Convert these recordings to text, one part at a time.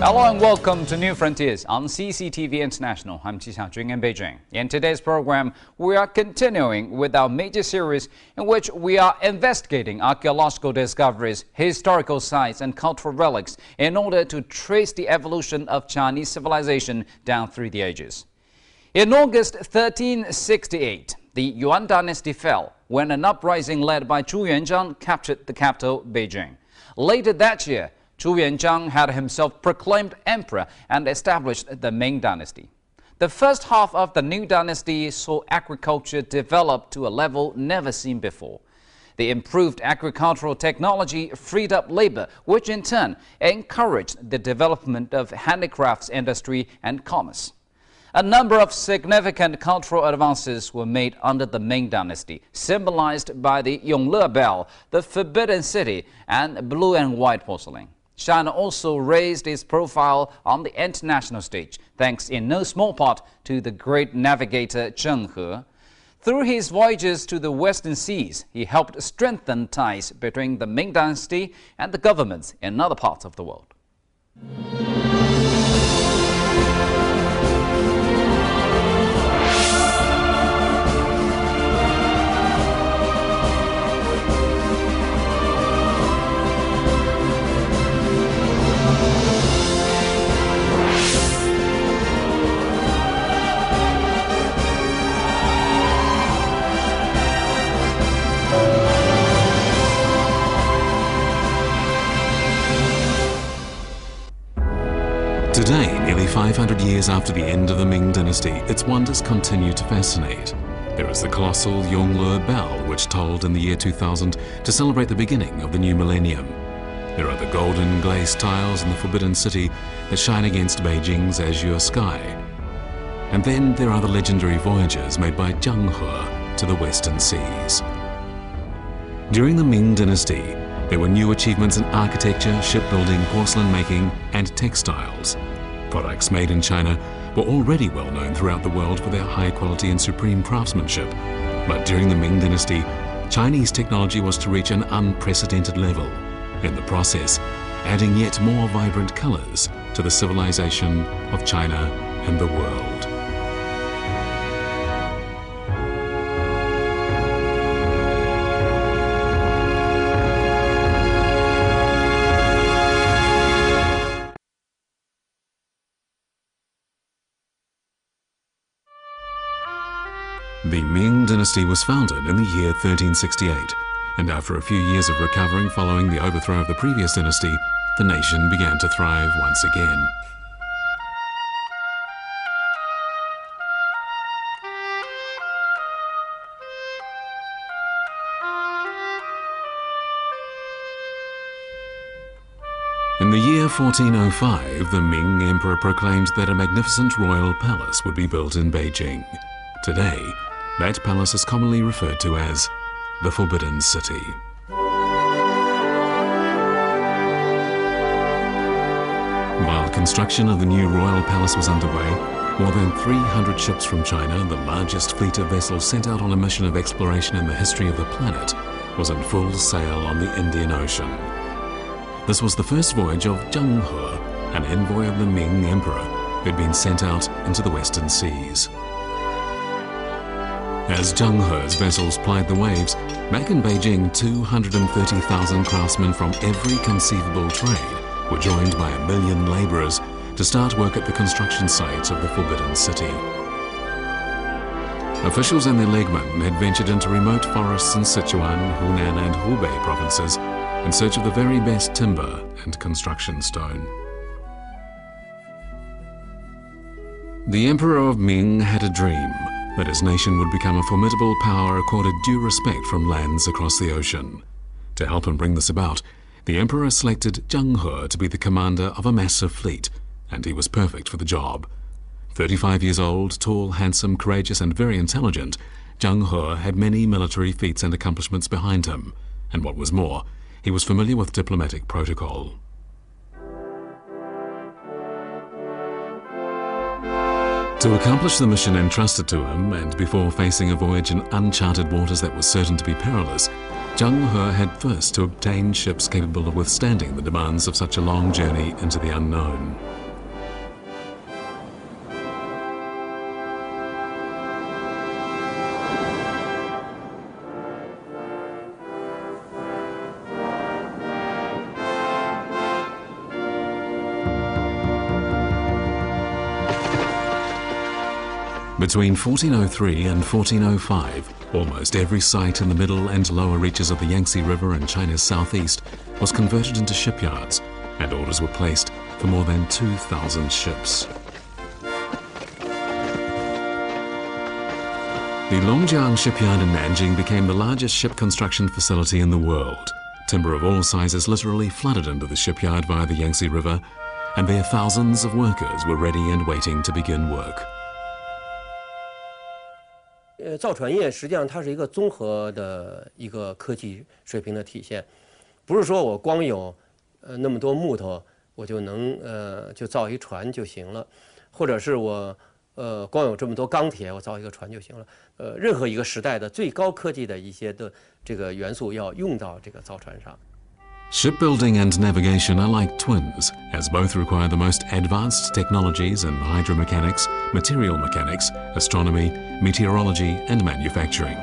Hello and welcome to New Frontiers on CCTV International. I'm Qi Xiaojun in Beijing. In today's program, we are continuing with our major series in which we are investigating archaeological discoveries, historical sites and cultural relics in order to trace the evolution of Chinese civilization down through the ages. In August 1368, the Yuan Dynasty fell when an uprising led by Zhu Yuanzhang captured the capital, Beijing. Later that year, Zhu Yuanzhang had himself proclaimed emperor and established the Ming Dynasty. The first half of the new dynasty saw agriculture develop to a level never seen before. The improved agricultural technology freed up labor, which in turn encouraged the development of handicrafts industry and commerce. A number of significant cultural advances were made under the Ming Dynasty, symbolized by the Yongle Bell, the Forbidden City, and blue and white porcelain. China also raised its profile on the international stage, thanks in no small part to the great navigator Zheng He. Through his voyages to the western seas, he helped strengthen ties between the Ming Dynasty and the governments in other parts of the world. Today, nearly 500 years after the end of the Ming Dynasty, its wonders continue to fascinate. There is the colossal Yongle Bell, which tolled in the year 2000 to celebrate the beginning of the new millennium. There are the golden glazed tiles in the Forbidden City that shine against Beijing's azure sky. And then there are the legendary voyages made by Zheng He to the western seas. During the Ming Dynasty, there were new achievements in architecture, shipbuilding, porcelain making, and textiles. Products made in China were already well known throughout the world for their high quality and supreme craftsmanship. But during the Ming Dynasty, Chinese technology was to reach an unprecedented level. In the process, adding yet more vibrant colors to the civilization of China and the world. The Ming Dynasty was founded in the year 1368, and after a few years of recovering following the overthrow of the previous dynasty, the nation began to thrive once again. In the year 1405, the Ming Emperor proclaimed that a magnificent royal palace would be built in Beijing. Today, that palace is commonly referred to as the Forbidden City. While construction of the new royal palace was underway, more than 300 ships from China, the largest fleet of vessels sent out on a mission of exploration in the history of the planet, was in full sail on the Indian Ocean. This was the first voyage of Zheng He, an envoy of the Ming Emperor, who had been sent out into the western seas. As Zheng He's vessels plied the waves, back in Beijing, 230,000 craftsmen from every conceivable trade were joined by 1 million laborers to start work at the construction site of the Forbidden City. Officials and their legmen had ventured into remote forests in Sichuan, Hunan and Hubei provinces in search of the very best timber and construction stone. The Emperor of Ming had a dream that his nation would become a formidable power accorded due respect from lands across the ocean. To help him bring this about, the Emperor selected Zheng He to be the commander of a massive fleet, and he was perfect for the job. 35 years old, tall, handsome, courageous and very intelligent, Zheng He had many military feats and accomplishments behind him, and what was more, he was familiar with diplomatic protocol. To accomplish the mission entrusted to him, and before facing a voyage in uncharted waters that was certain to be perilous, Zheng He had first to obtain ships capable of withstanding the demands of such a long journey into the unknown. Between 1403 and 1405, almost every site in the middle and lower reaches of the Yangtze River in China's southeast was converted into shipyards, and orders were placed for more than 2,000 ships. The Longjiang shipyard in Nanjing became the largest ship construction facility in the world. Timber of all sizes literally flooded into the shipyard via the Yangtze River, and there thousands of workers were ready and waiting to begin work. 造船业实际上它是一个综合的一个科技水平的体现，不是说我光有那么多木头我就能就造一船就行了，或者是我光有这么多钢铁我造一个船就行了。任何一个时代的最高科技的一些的这个元素要用到这个造船上。 Shipbuilding and navigation are like twins, as both require the most advanced technologies in hydromechanics, material mechanics, astronomy, meteorology, and manufacturing.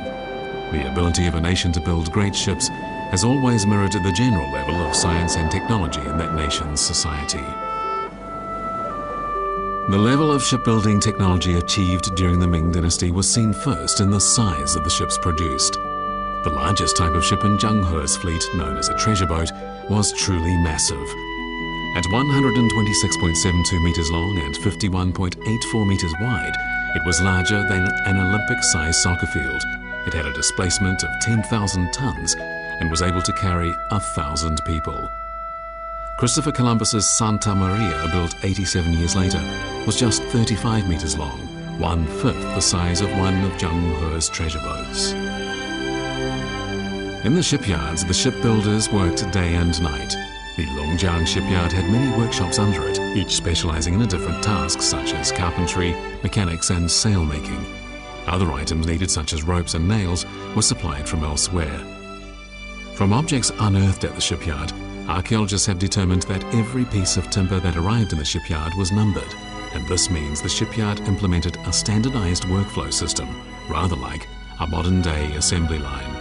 The ability of a nation to build great ships has always mirrored the general level of science and technology in that nation's society. The level of shipbuilding technology achieved during the Ming Dynasty was seen first in the size of the ships produced. The largest type of ship in Zheng He's fleet, known as a treasure boat, was truly massive. At 126.72 meters long and 51.84 meters wide, it was larger than an Olympic-sized soccer field. It had a displacement of 10,000 tons and was able to carry 1,000 people. Christopher Columbus's Santa Maria, built 87 years later, was just 35 meters long, 1/5 the size of one of Zheng He's treasure boats. In the shipyards, the shipbuilders worked day and night. The Longjiang shipyard had many workshops under it, each specializing in a different task, such as carpentry, mechanics, and sail making. Other items needed, such as ropes and nails, were supplied from elsewhere. From objects unearthed at the shipyard, archaeologists have determined that every piece of timber that arrived in the shipyard was numbered, and this means the shipyard implemented a standardized workflow system, rather like a modern-day assembly line.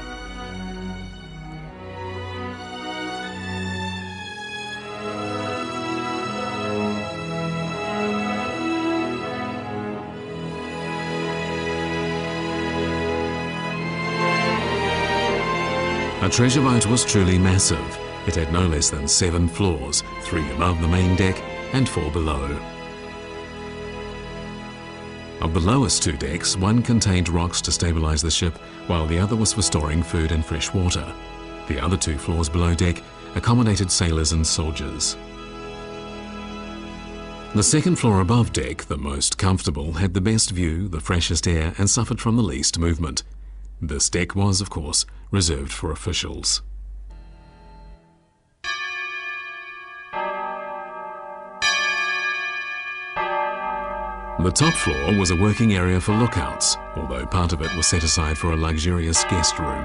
A treasure boat was truly massive. It had no less than 7 floors, 3 above the main deck and 4 below. Of the lowest 2 decks, one contained rocks to stabilize the ship, while the other was for storing food and fresh water. The other 2 floors below deck accommodated sailors and soldiers. The second floor above deck, the most comfortable, had the best view, the freshest air, and suffered from the least movement. This deck was, of course, reserved for officials. The top floor was a working area for lookouts, although part of it was set aside for a luxurious guest room.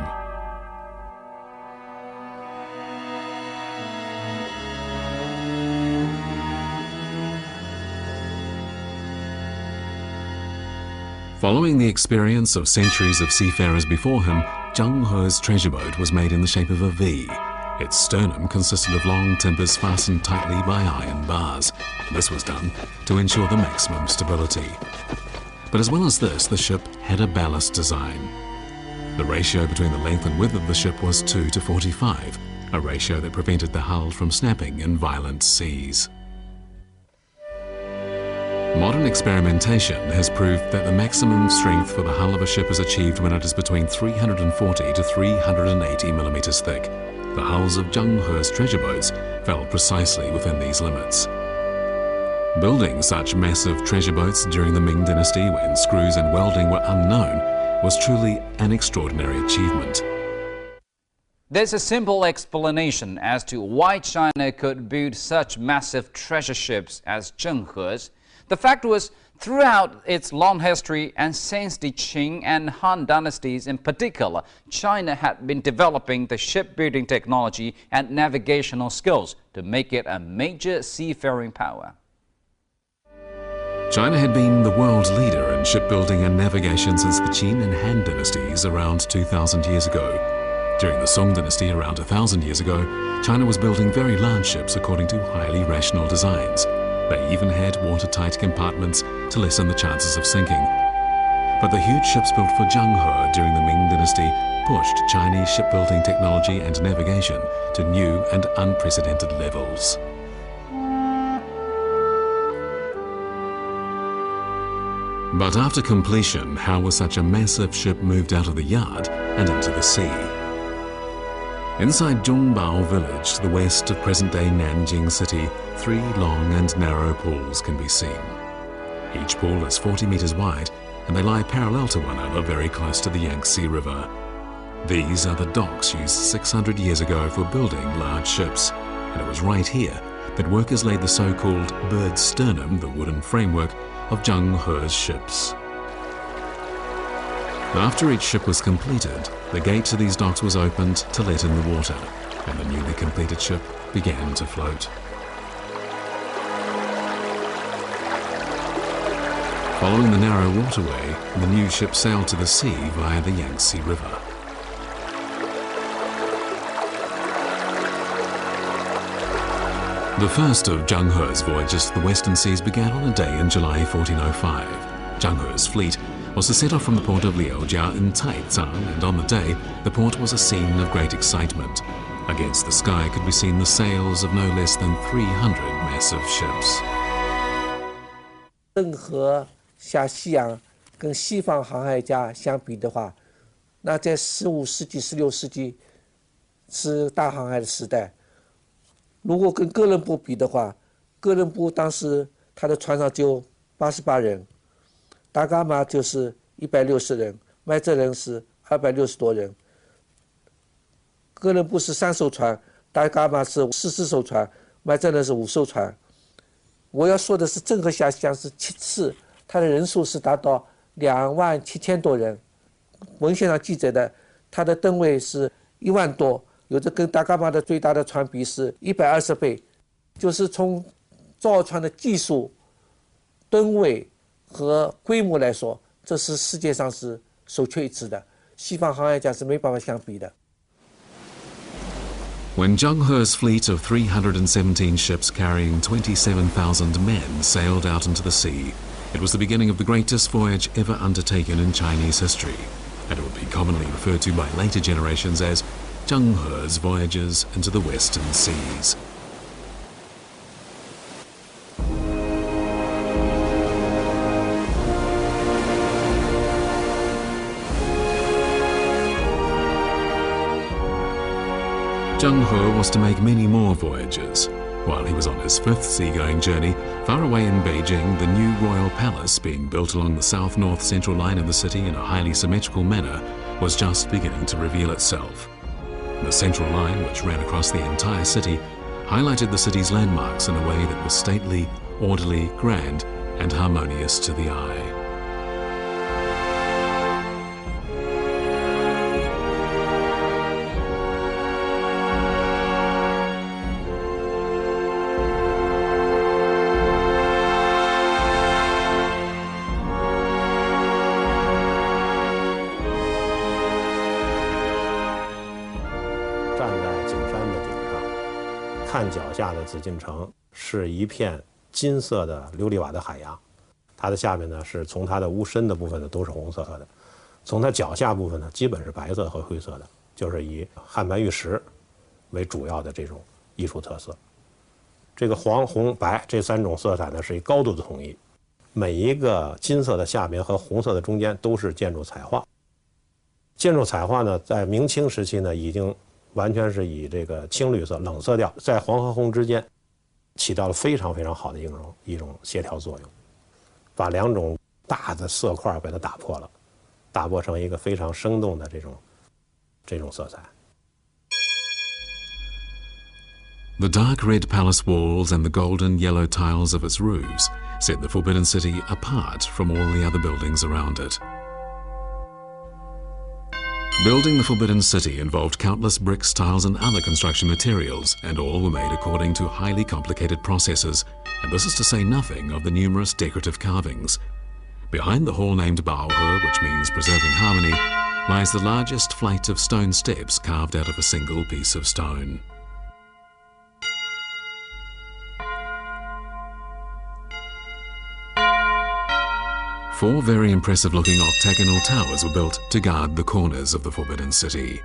Following the experience of centuries of seafarers before him, Zheng He's treasure boat was made in the shape of a V. Its sternum consisted of long timbers fastened tightly by iron bars. This was done to ensure the maximum stability. But as well as this, the ship had a ballast design. The ratio between the length and width of the ship was 2 to 45, a ratio that prevented the hull from snapping in violent seas. Modern experimentation has proved that the maximum strength for the hull of a ship is achieved when it is between 340 to 380 millimeters thick. The hulls of Zheng He's treasure boats fell precisely within these limits. Building such massive treasure boats during the Ming Dynasty, when screws and welding were unknown, was truly an extraordinary achievement. There's a simple explanation as to why China could build such massive treasure ships as Zheng He's. The fact was Throughout its long history, and since the Qing and Han dynasties in particular, China had been developing the shipbuilding technology and navigational skills to make it a major seafaring power. China had been the world leader in shipbuilding and navigation since the Qin and Han dynasties around 2,000 years ago. During the Song dynasty around 1,000 years ago, China was building very large ships according to highly rational designs. They even had watertight compartments to lessen the chances of sinking. But the huge ships built for Zheng He during the Ming Dynasty pushed Chinese shipbuilding technology and navigation to new and unprecedented levels. But after completion, how was such a massive ship moved out of the yard and into the sea? Inside Zhongbao village, to the west of present-day Nanjing city, 3 long and narrow pools can be seen. Each pool is 40 meters wide, and they lie parallel to one another very close to the Yangtze River. These are the docks used 600 years ago for building large ships, and it was right here that workers laid the so-called bird's sternum, the wooden framework, of Zheng He's ships. After each ship was completed, the gate to these docks was opened to let in the water, and the newly completed ship began to float. Following the narrow waterway, the new ship sailed to the sea via the Yangtze River. The first of Zheng He's voyages to the western seas began on a day in July 1405. Zheng He's fleet was to set off from the port of Liaojia in Taicang, and on the day, the port was a scene of great excitement. Against the sky could be seen the sails of no less than 300 massive ships. 郑和下西洋跟西方航海家相比的话，那在15世纪、16世纪是大航海的时代。如果跟哥伦布比的话，哥伦布当时他的船上只有88人。 达伽马就是160人，麦哲伦是260多人。哥伦布是3艘船，达伽马是40艘船，麦哲伦是5艘船。我要说的是，郑和下西洋是7次，他的人数是达到27000多人。文献上记载的，他的吨位是1万多，有的跟达伽马的最大的船比是120倍，就是从造船的技术、吨位 和规模来说，这是世界上是首屈一指的，西方航海家是没办法相比的。 When Zheng He's fleet of 317 ships carrying 27,000 men sailed out into the sea, it was the beginning of the greatest voyage ever undertaken in Chinese history, and it would be commonly referred to by later generations as Zheng He's voyages into the western seas. Zheng He was to make many more voyages. While he was on his 5th seagoing journey, far away in Beijing, the new royal palace being built along the south-north central line of the city in a highly symmetrical manner was just beginning to reveal itself. The central line, which ran across the entire city, highlighted the city's landmarks in a way that was stately, orderly, grand, and harmonious to the eye.站在景山的顶上，看脚下的紫禁城是一片金色的琉璃瓦的海洋，它的下面呢是从它的屋身的部分呢都是红色的，从它脚下部分呢基本是白色和灰色的，就是以汉白玉石为主要的这种艺术特色。这个黄、红、白这3种色彩呢是一高度的统一，每一个金色的下边和红色的中间都是建筑彩画。建筑彩画呢，在明清时期呢已经 完全是以这个青绿色、冷色调在黄和红之间起到了非常非常好的一种协调作用，把2种大的色块把它打破了，打破成一个非常生动的这种色彩。 The dark red palace walls and the golden yellow tiles of its roofs set the Forbidden City apart from all the other buildings around it. Building the Forbidden City involved countless bricks, tiles and other construction materials, and all were made according to highly complicated processes, and this is to say nothing of the numerous decorative carvings. Behind the hall named Baohe, which means preserving harmony, lies the largest flight of stone steps carved out of a single piece of stone. Four very impressive-looking octagonal towers were built to guard the corners of the Forbidden City.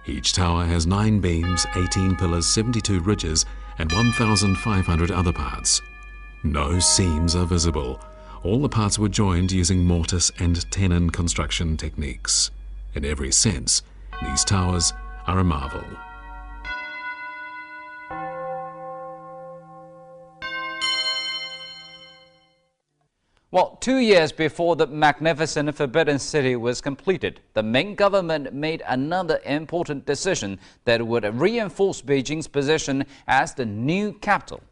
Each tower has 9 beams, 18 pillars, 72 ridges, and 1,500 other parts. No seams are visible. All the parts were joined using mortise and tenon construction techniques. In every sense, these towers are a marvel. Well, 2 years before the magnificent Forbidden City was completed, the Ming government made another important decision that would reinforce Beijing's position as the new capital.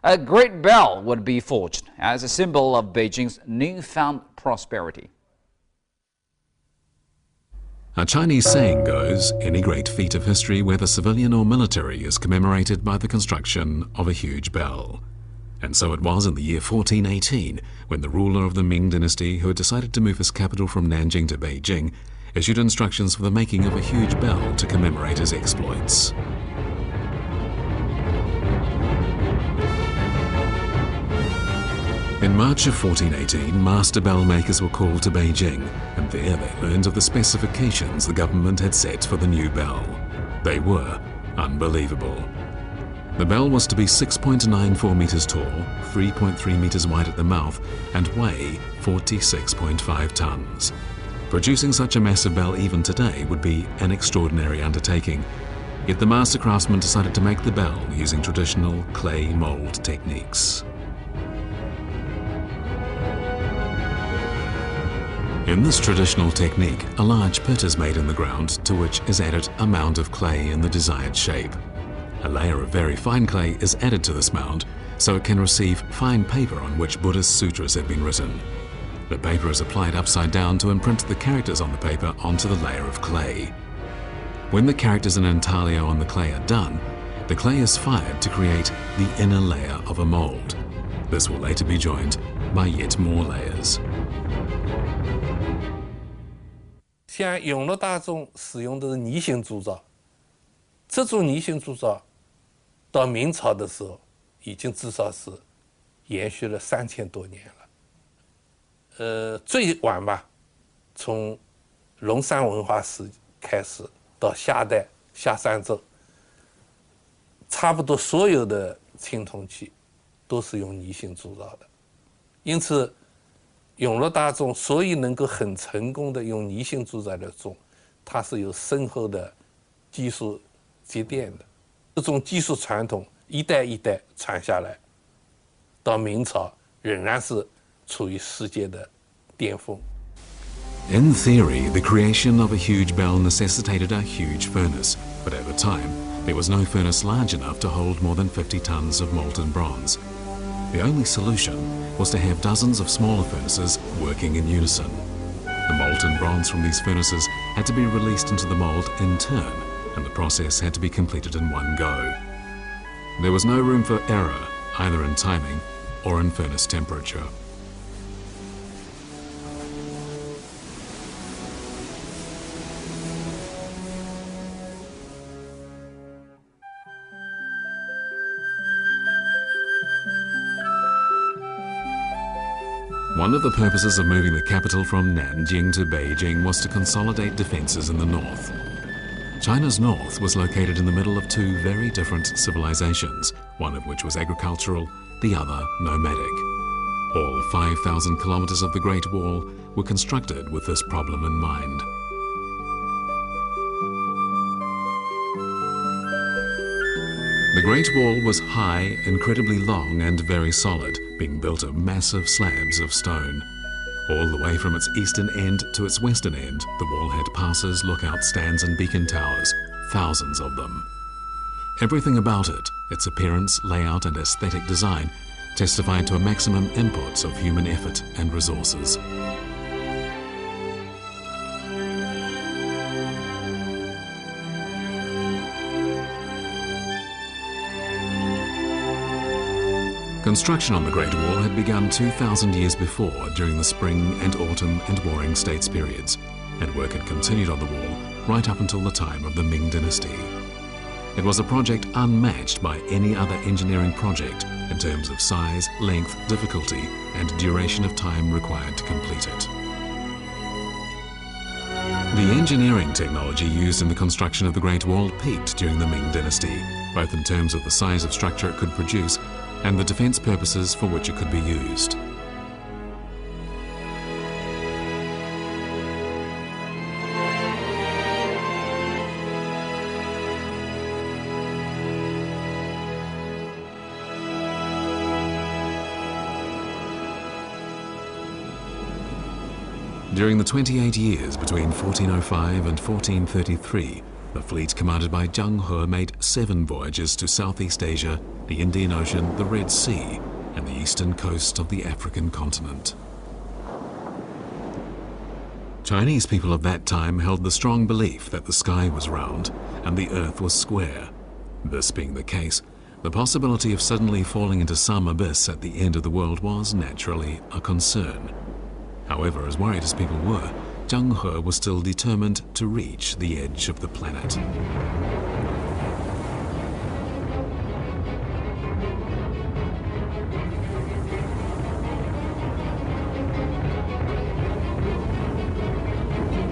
A great bell would be forged as a symbol of Beijing's newfound prosperity. A Chinese saying goes, any great feat of history, whether civilian or military, is commemorated by the construction of a huge bell. And so it was in the year 1418, when the ruler of the Ming Dynasty, who had decided to move his capital from Nanjing to Beijing, issued instructions for the making of a huge bell to commemorate his exploits. In March of 1418, master bell makers were called to Beijing, and there they learned of the specifications the government had set for the new bell. They were unbelievable. The bell was to be 6.94 meters tall, 3.3 meters wide at the mouth, and weigh 46.5 tons. Producing such a massive bell even today would be an extraordinary undertaking. Yet the master craftsman decided to make the bell using traditional clay mold techniques. In this traditional technique, a large pit is made in the ground to which is added a mound of clay in the desired shape. A layer of very fine clay is added to this mound so it can receive fine paper on which Buddhist sutras have been written. The paper is applied upside down to imprint the characters on the paper onto the layer of clay. When the characters in intaglio on the clay are done, the clay is fired to create the inner layer of a mold. This will later be joined by yet more layers. 像永乐大宗使用的是泥形铸造，这种泥形铸造到明朝的时候，已经至少是延续了3000多年了。最晚吧，从龙山文化史开始到夏代夏商周，差不多所有的青铜器都是用泥形铸造的，因此。永乐大宗所以能够很成功的用泥形铸造的钟，它是有深厚的技术积淀的。这种技术传统一代一代传下来，到明朝仍然是处于世界的巅峰。In theory, the creation of a huge bell necessitated a huge furnace, but over time, there was no furnace large enough to hold more than 50 tons of molten bronze. The only solution was to have dozens of smaller furnaces working in unison. The molten bronze from these furnaces had to be released into the mold in turn, and the process had to be completed in one go. There was no room for error, either in timing or in furnace temperature. One of the purposes of moving the capital from Nanjing to Beijing was to consolidate defenses in the north. China's north was located in the middle of two very different civilizations, one of which was agricultural, the other nomadic. All 5,000 kilometers of the Great Wall were constructed with this problem in mind. The Great Wall was high, incredibly long and very solid, being built of massive slabs of stone. All the way from its eastern end to its western end, the wall had passes, lookout stands and beacon towers, thousands of them. Everything about it, its appearance, layout and aesthetic design, testified to a maximum input of human effort and resources. Construction on the Great Wall had begun 2,000 years before during the spring and autumn and Warring States periods, and work had continued on the wall right up until the time of the Ming Dynasty. It was a project unmatched by any other engineering project in terms of size, length, difficulty, and duration of time required to complete it. The engineering technology used in the construction of the Great Wall peaked during the Ming Dynasty, both in terms of the size of structure it could produce and the defense purposes for which it could be used. During the 28 years between 1405 and 1433, the fleet commanded by Zhang He made 7 voyages to Southeast Asia, the Indian Ocean, the Red Sea, and the eastern coast of the African continent. Chinese people of that time held the strong belief that the sky was round and the earth was square. This being the case, the possibility of suddenly falling into some abyss at the end of the world was naturally a concern. However, as worried as people were, Zhang He was still determined to reach the edge of the planet.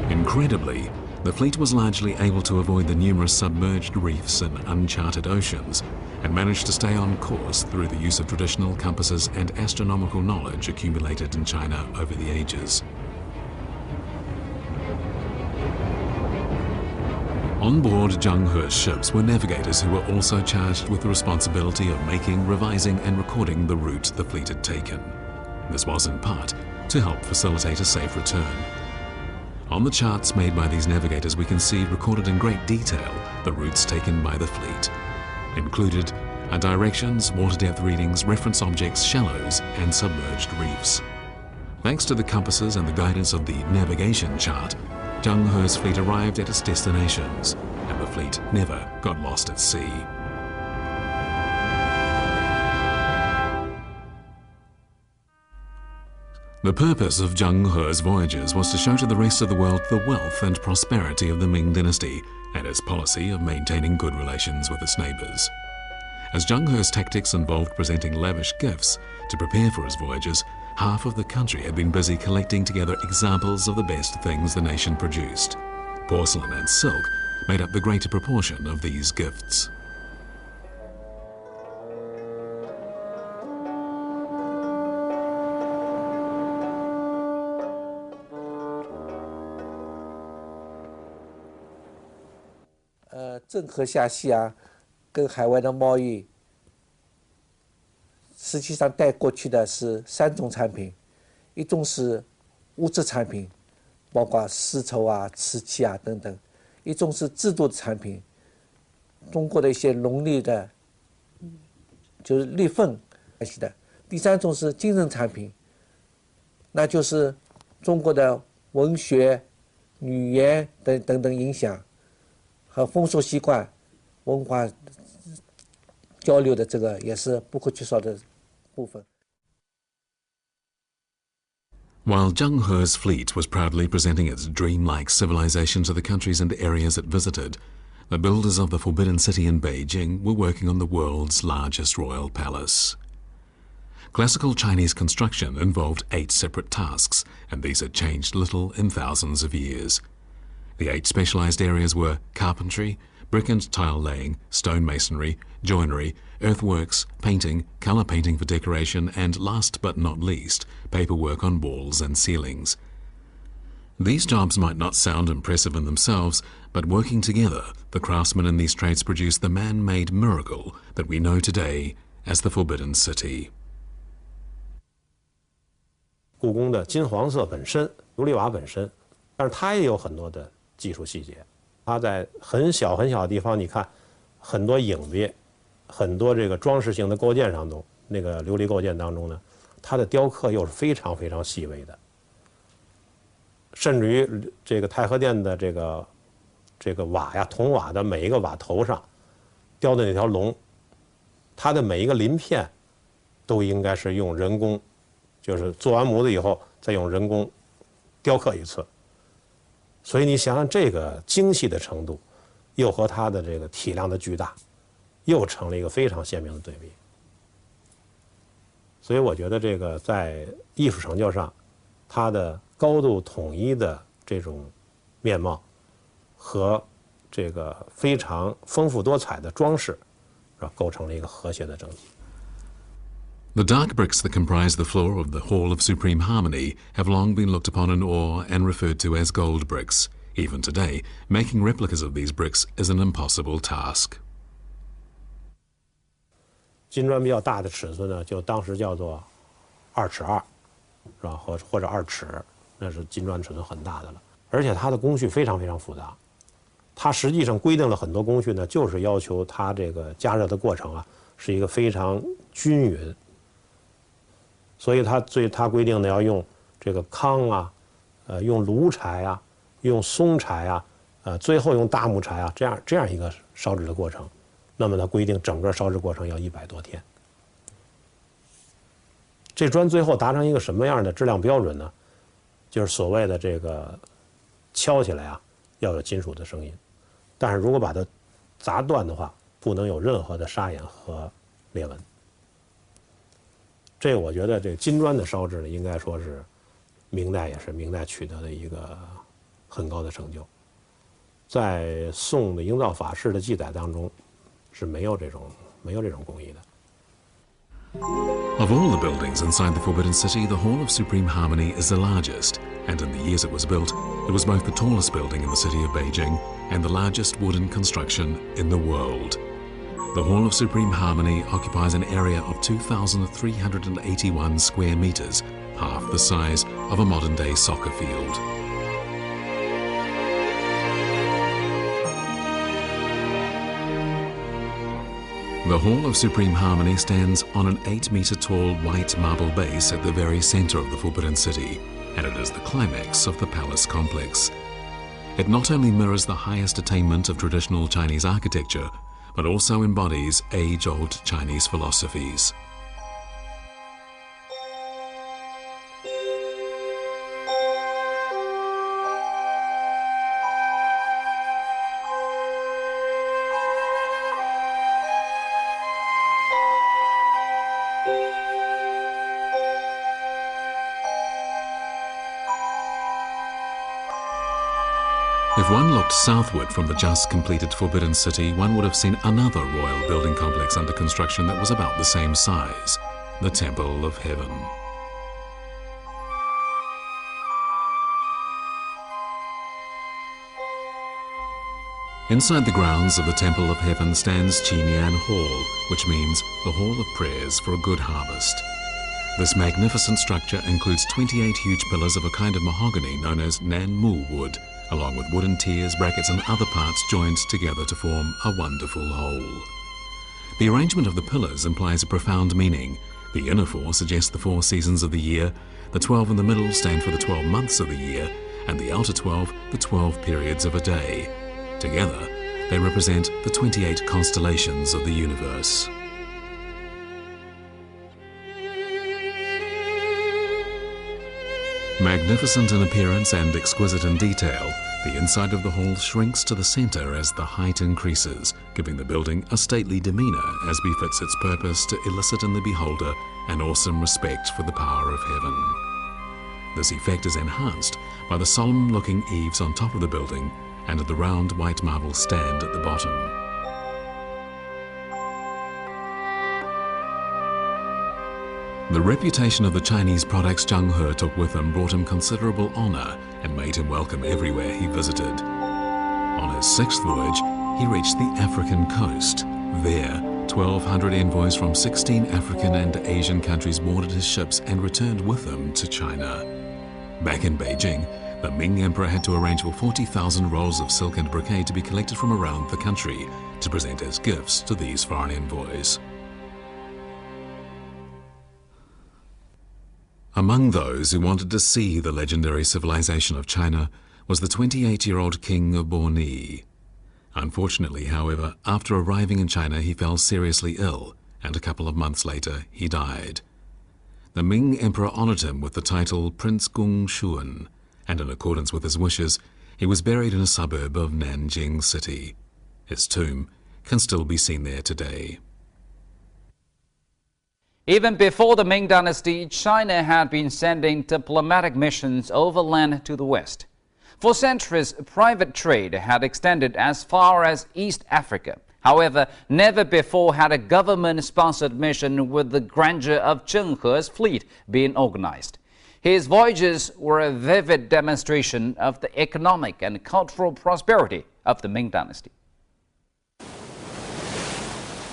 Incredibly, the fleet was largely able to avoid the numerous submerged reefs and uncharted oceans, and managed to stay on course through the use of traditional compasses and astronomical knowledge accumulated in China over the ages. On board Zhang He's ships were navigators who were also charged with the responsibility of making, revising and recording the route the fleet had taken. This was in part to help facilitate a safe return. On the charts made by these navigators we can see recorded in great detail the routes taken by the fleet. Included are directions, water depth readings, reference objects, shallows and submerged reefs. Thanks to the compasses and the guidance of the navigation chart, Zhang He's fleet arrived at its destinations, and the fleet never got lost at sea. The purpose of Zhang He's voyages was to show to the rest of the world the wealth and prosperity of the Ming Dynasty and its policy of maintaining good relations with its neighbors. As Zhang He's tactics involved presenting lavish gifts to prepare for his voyages, half of the country had been busy collecting together examples of the best things the nation produced. Porcelain and silk made up the greater proportion of these gifts.郑和下西洋跟海外的贸易，实际上带过去的是3种产品，一种是物质产品，包括丝绸啊、瓷器啊等等；一种是制作的产品，中国的一些农历的，就是立凤关系的；第3种是精神产品，那就是中国的文学、语言等等影响和风俗习惯、文化交流的，这个也是不可缺少的部分。 While Zhang He's fleet was proudly presenting its dreamlike civilization to the countries and areas it visited, the builders of the Forbidden City in Beijing were working on the world's largest royal palace. Classical Chinese construction involved 8 separate tasks, and these had changed little in thousands of years. The 8 specialized areas were carpentry, brick and tile laying, stone masonry, joinery, earthworks, painting, color painting for decoration, and last but not least, paperwork on walls and ceilings. These jobs might not sound impressive in themselves, but working together, the craftsmen in these trades produced the man-made miracle that we know today as the Forbidden City. 故宫的金黄色本身，琉璃瓦本身，但是它也有很多的技术细节。它在很小很小的地方，你看很多影子，很多这个装饰性的构件上那个琉璃构件当中呢，它的雕刻又是非常非常细微的，甚至于这个太和殿的这个瓦呀，铜瓦的每一个瓦头上雕的那条龙，它的每一个鳞片都应该是用人工，就是做完模子以后再用人工雕刻一次。所以你想想这个精细的程度，又和它的这个体量的巨大，又成了一个非常鲜明的对比。所以我觉得这个在艺术成就上，它的高度统一的这种面貌和这个非常丰富多彩的装饰，构成了一个和谐的整体。The dark bricks that comprise the floor of the Hall of Supreme Harmony have long been looked upon in awe and referred to as gold bricks. Even today, making replicas of these bricks is an impossible task. 金砖比较大的尺寸呢，就当时叫做2尺2，是吧？或者2尺，那是金砖尺寸很大的了。而且它的工序非常非常复杂，它实际上规定了很多工序呢，就是要求它这个加热的过程啊，是一个非常均匀。所以它规定的要用这个糠啊，用炉柴啊，用松柴啊，最后用大木柴啊，这样一个烧制的过程。那么它规定整个烧制过程要100多天。这砖最后达成一个什么样的质量标准呢？就是所谓的这个敲起来啊要有金属的声音，但是如果把它砸断的话，不能有任何的沙眼和裂纹。这个我觉得这金砖的烧制呢，应该说是明代取得的一个很高的成就。在宋的营造法式的记载当中，是没有这种工艺的。Of all the buildings inside the Forbidden City, the Hall of Supreme Harmony is the largest, and in the years it was built, it was both the tallest building in the city of Beijing and the largest wooden construction in the world. The Hall of Supreme Harmony occupies an area of 2,381 square meters, half the size of a modern-day soccer field. The Hall of Supreme Harmony stands on an 8-meter-tall white marble base at the very center of the Forbidden City, and it is the climax of the palace complex. It not only mirrors the highest attainment of traditional Chinese architecture, but also embodies age-old Chinese philosophies. If one looked southward from the just completed Forbidden City, one would have seen another royal building complex under construction that was about the same size, the Temple of Heaven. Inside the grounds of the Temple of Heaven stands Qinian Hall, which means the Hall of Prayers for a Good Harvest. This magnificent structure includes 28 huge pillars of a kind of mahogany known as Nanmu wood, along with wooden tiers, brackets and other parts joined together to form a wonderful whole. The arrangement of the pillars implies a profound meaning. The inner 4 suggests the 4 seasons of the year, the 12 in the middle stand for the 12 months of the year, and the outer 12 the 12 periods of a day. Together, they represent the 28 constellations of the universe. Magnificent in appearance and exquisite in detail, the inside of the hall shrinks to the center as the height increases, giving the building a stately demeanor as befits its purpose to elicit in the beholder an awesome respect for the power of heaven. This effect is enhanced by the solemn-looking eaves on top of the building and the round white marble stand at the bottom. The reputation of the Chinese products Zhang He took with him brought him considerable honor and made him welcome everywhere he visited. On his 6th voyage, he reached the African coast. There, 1,200 envoys from 16 African and Asian countries boarded his ships and returned with him to China. Back in Beijing, the Ming Emperor had to arrange for 40,000 rolls of silk and brocade to be collected from around the country to present as gifts to these foreign envoys. Among those who wanted to see the legendary civilization of China was the 28-year-old king of Borneo. Unfortunately, however, after arriving in China, he fell seriously ill, and a couple of months later, he died. The Ming Emperor honored him with the title Prince Gong Shuan, and in accordance with his wishes, he was buried in a suburb of Nanjing City. His tomb can still be seen there today. Even before the Ming Dynasty, China had been sending diplomatic missions overland to the West. For centuries, private trade had extended as far as East Africa. However, never before had a government-sponsored mission with the grandeur of Zheng He's fleet been organized. His voyages were a vivid demonstration of the economic and cultural prosperity of the Ming Dynasty.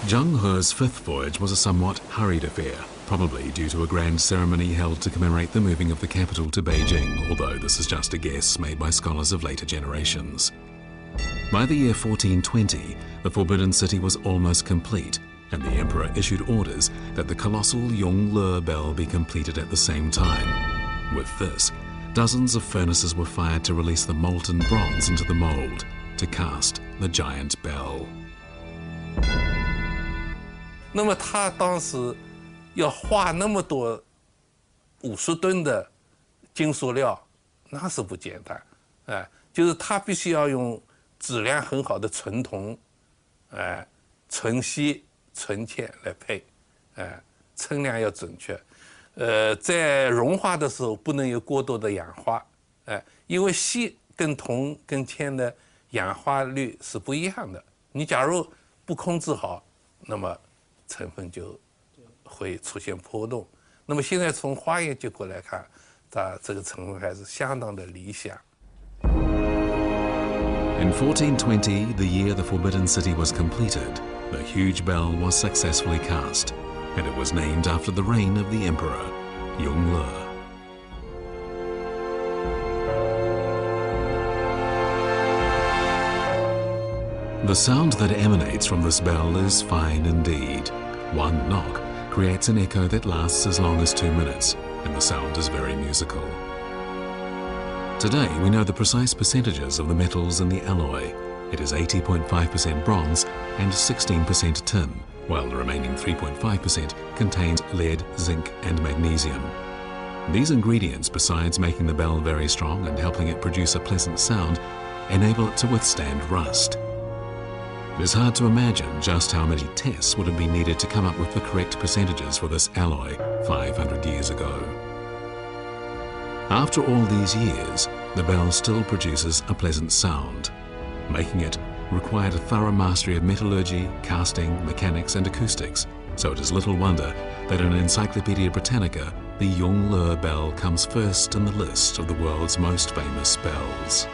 Zheng He's fifth voyage was a somewhat hurried affair, probably due to a grand ceremony held to commemorate the moving of the capital to Beijing, although this is just a guess made by scholars of later generations. By the year 1420, the Forbidden City was almost complete, and the emperor issued orders that the colossal Yongle bell be completed at the same time. With this, dozens of furnaces were fired to release the molten bronze into the mold to cast the giant bell. 那么他当时要画那么多50吨的金属料，那是不简单，就是他必须要用质量很好的纯铜，纯锡、纯铅来配，称量要准确，在融化的时候不能有过多的氧化，因为锡跟铜跟铅的氧化率是不一样的，你假如不控制好，那么成分就会出现波动。那么现在从化验结果来看，它这个成分还是相当的理想。In 1420, the year the Forbidden City was completed, the huge bell was successfully cast, and it was named after the reign of the emperor, Yongle. The sound that emanates from this bell is fine indeed. One knock creates an echo that lasts as long as 2 minutes, and the sound is very musical. Today, we know the precise percentages of the metals in the alloy. It is 80.5% bronze and 16% tin, while the remaining 3.5% contains lead, zinc, and magnesium. These ingredients, besides making the bell very strong and helping it produce a pleasant sound, enable it to withstand rust. It is hard to imagine just how many tests would have been needed to come up with the correct percentages for this alloy 500 years ago. After all these years, the bell still produces a pleasant sound. Making it required a thorough mastery of metallurgy, casting, mechanics, and acoustics, so it is little wonder that in Encyclopedia Britannica, the Yongle bell comes first in the list of the world's most famous bells.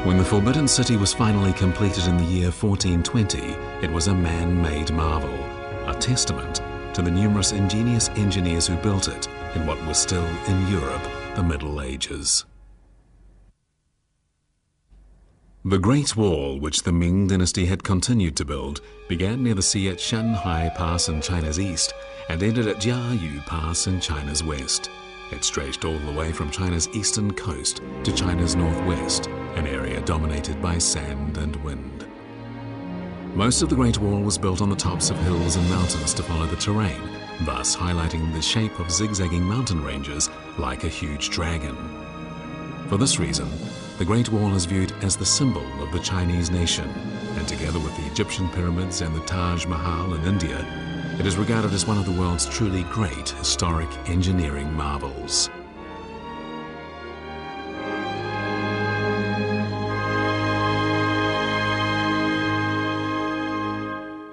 When the Forbidden City was finally completed in the year 1420, it was a man-made marvel, a testament to the numerous ingenious engineers who built it in what was still in Europe the Middle Ages. The Great Wall, which the Ming Dynasty had continued to build, began near the sea at Shanhai Pass in China's east and ended at Jiayu Pass in China's west. It stretched all the way from China's eastern coast to China's northwest, an area dominated by sand and wind. Most of the Great Wall was built on the tops of hills and mountains to follow the terrain, thus highlighting the shape of zigzagging mountain ranges like a huge dragon. For this reason, the Great Wall is viewed as the symbol of the Chinese nation, and together with the Egyptian pyramids and the Taj Mahal in India, it is regarded as one of the world's truly great historic engineering marvels.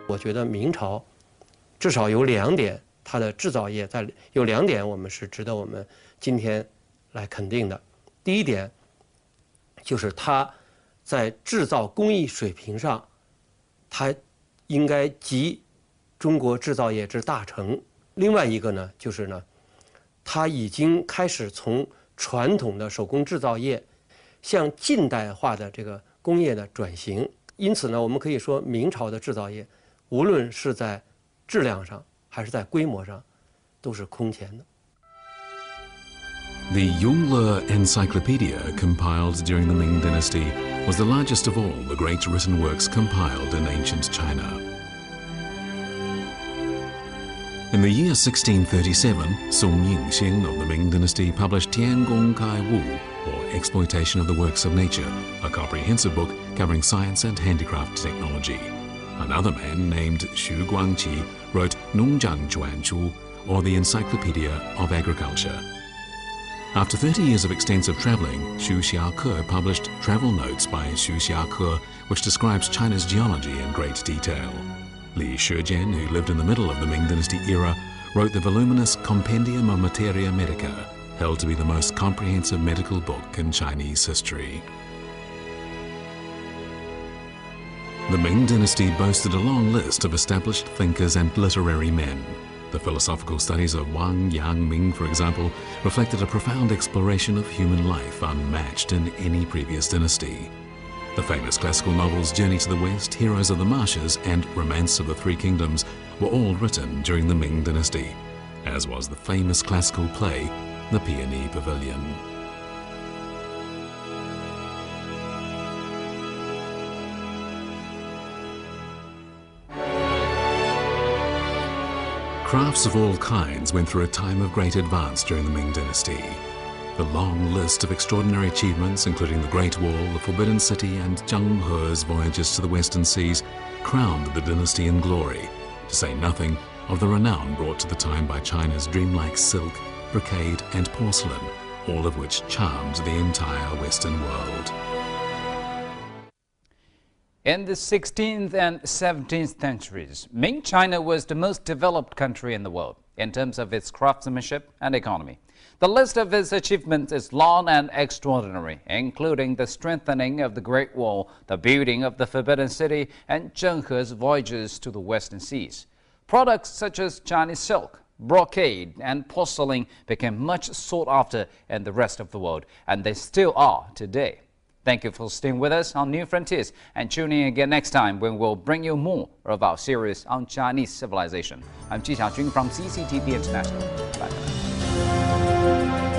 我觉得明朝至少有2点，它的制造业有2点我们是值得我们今天来肯定的。第一点就是它在制造工艺水平上，它应该集中国制造业之大成。另外一个呢，就是呢，它已经开始从传统的手工制造业向近代化的这个工业的转型。因此呢，我们可以说明朝的制造业，无论是在质量上还是在规模上，都是空前的。 The Yongle Encyclopedia, compiled during the Ming Dynasty, was the largest of all the great written works compiled in ancient China. In the year 1637, Song Yingxing of the Ming Dynasty published Tian Gong Kai Wu, or Exploitation of the Works of Nature, a comprehensive book covering science and handicraft technology. Another man named Xu Guangqi wrote Nongjiang Chuanchu, or the Encyclopedia of Agriculture. After 30 years of extensive traveling, Xu Xiaoke published Travel Notes by Xu Xiaoke, which describes China's geology in great detail. Li Shijian, who lived in the middle of the Ming Dynasty era, wrote the voluminous Compendium of Materia Medica, held to be the most comprehensive medical book in Chinese history. The Ming Dynasty boasted a long list of established thinkers and literary men. The philosophical studies of Wang Yang Ming, for example, reflected a profound exploration of human life unmatched in any previous dynasty. The famous classical novels Journey to the West, Heroes of the Marshes, and Romance of the Three Kingdoms were all written during the Ming Dynasty, as was the famous classical play, The Peony Pavilion. Crafts of all kinds went through a time of great advance during the Ming Dynasty. The long list of extraordinary achievements, including the Great Wall, the Forbidden City, and Zheng He's voyages to the Western Seas, crowned the dynasty in glory, to say nothing of the renown brought to the time by China's dreamlike silk, brocade, and porcelain, all of which charmed the entire Western world. In the 16th and 17th centuries, Ming China was the most developed country in the world in terms of its craftsmanship and economy. The list of its achievements is long and extraordinary, including the strengthening of the Great Wall, the building of the Forbidden City, and Zheng He's voyages to the Western Seas. Products such as Chinese silk, brocade, and porcelain became much sought after in the rest of the world, and they still are today. Thank you for staying with us on New Frontiers and tuning in again next time when we'll bring you more of our series on Chinese civilization. I'm Ji Xiaojun from CCTV International. Bye.